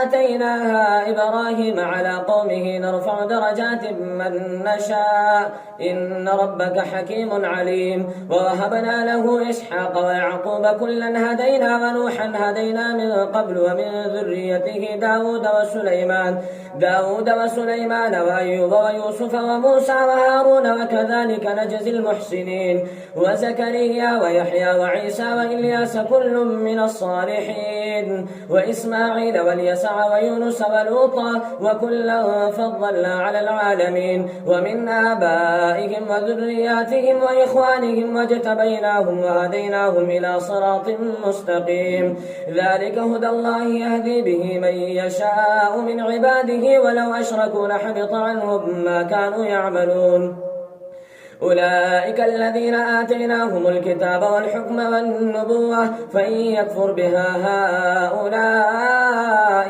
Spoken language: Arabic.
آتيناها إبراهيم على قومه نرفع درجات من نشاء إن ربك حكيم عليم. ووهبنا له إسحاق ويعقوب كلا هدينا ونوحا هدينا من قبل ومن ذريته داود وسليمان وأيوب ويوسف وموسى وهارون وكذلك نجزي المحسنين. وزكريا ويحيى وعيسى وإلياس كل من الصالحين وإسماعيل واليسع ويونس ولوطا وكلا فضلنا على العالمين. ومن آبائهم وذرياتهم وإخوانهم واجتبيناهم وهديناهم إلى صراط مستقيم. ذلك هدى الله يهدي به من يشاء من عباده ولو أشركوا لحبط عنهم ما كانوا يعملون. أولئك الذين آتيناهم الكتاب والحكم والنبوة فإن يكفر بها هؤلاء